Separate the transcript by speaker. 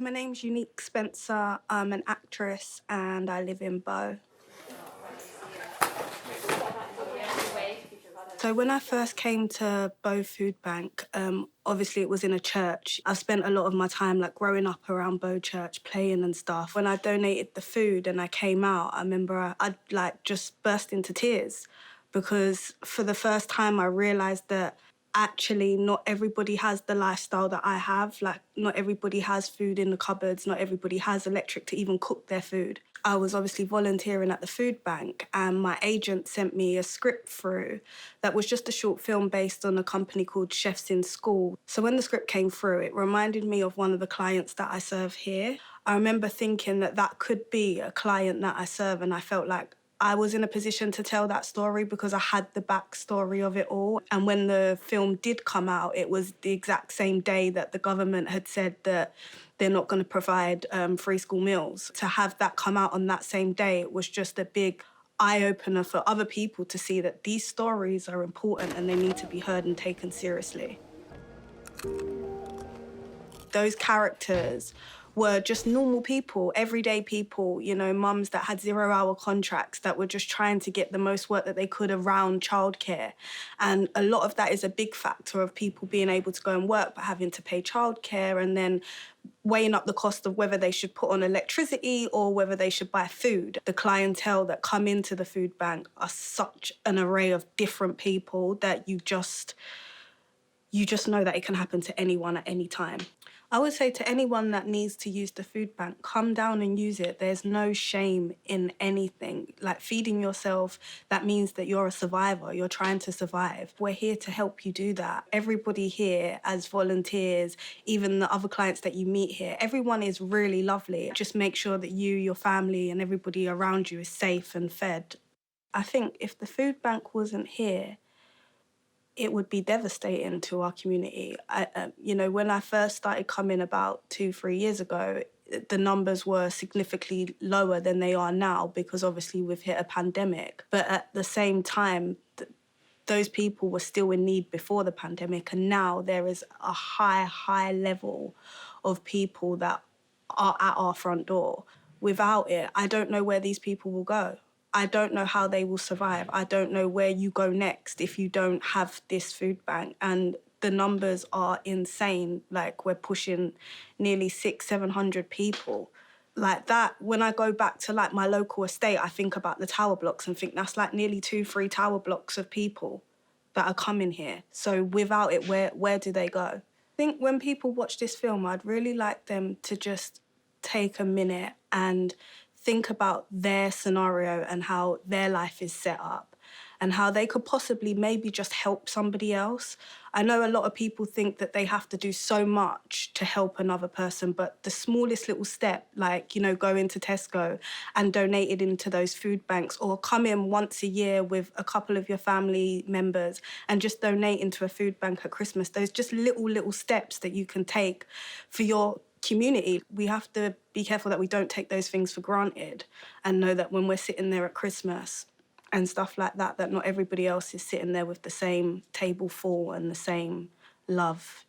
Speaker 1: My name's Unique Spencer. I'm an actress and I live in Bow. So when I first came to Bow Foodbank, obviously it was in a church. I've spent a lot of my time growing up around Bow Church, playing and stuff. When I donated the food and I came out, I remember I'd just burst into tears because for the first time I realised that actually not everybody has the lifestyle that I have. Not everybody has food in the cupboards, not everybody has electric to even cook their food. I was obviously volunteering at the food bank and my agent sent me a script through that was just a short film based on a company called Chefs in School. So when the script came through, it reminded me of one of the clients that I serve here. I remember thinking that that could be a client that I serve, and I felt like I was in a position to tell that story because I had the backstory of it all. And when the film did come out, it was the exact same day that the government had said that they're not going to provide free school meals. To have that come out on that same day, it was just a big eye-opener for other people to see that these stories are important and they need to be heard and taken seriously. Those characters were just normal people, everyday people, you know, mums that had 0-hour contracts that were just trying to get the most work that they could around childcare. And a lot of that is a big factor of people being able to go and work but having to pay childcare and then weighing up the cost of whether they should put on electricity or whether they should buy food. The clientele that come into the food bank are such an array of different people that you just know that it can happen to anyone at any time. I would say to anyone that needs to use the food bank, come down and use it. There's no shame in anything. Feeding yourself, that means that you're a survivor. You're trying to survive. We're here to help you do that. Everybody here as volunteers, even the other clients that you meet here, everyone is really lovely. Just make sure that you, your family, and everybody around you is safe and fed. I think if the food bank wasn't here, it would be devastating to our community. When I first started coming about 2-3 years ago, the numbers were significantly lower than they are now because obviously we've hit a pandemic. But at the same time, those people were still in need before the pandemic, and now there is a high level of people that are at our front door. Without it, I don't know where these people will go. I don't know how they will survive. I don't know where you go next if you don't have this food bank. And the numbers are insane. We're pushing nearly 600-700 people. That, when I go back to my local estate, I think about the tower blocks and think that's nearly 2-3 tower blocks of people that are coming here. So without it, where do they go? I think when people watch this film, I'd really like them to just take a minute and think about their scenario and how their life is set up and how they could possibly maybe just help somebody else. I know a lot of people think that they have to do so much to help another person, but the smallest little step, go into Tesco and donate it into those food banks, or come in once a year with a couple of your family members and just donate into a food bank at Christmas. Those just little steps that you can take for your community. We have to be careful that we don't take those things for granted and know that when we're sitting there at Christmas and stuff like that, that not everybody else is sitting there with the same table full and the same love.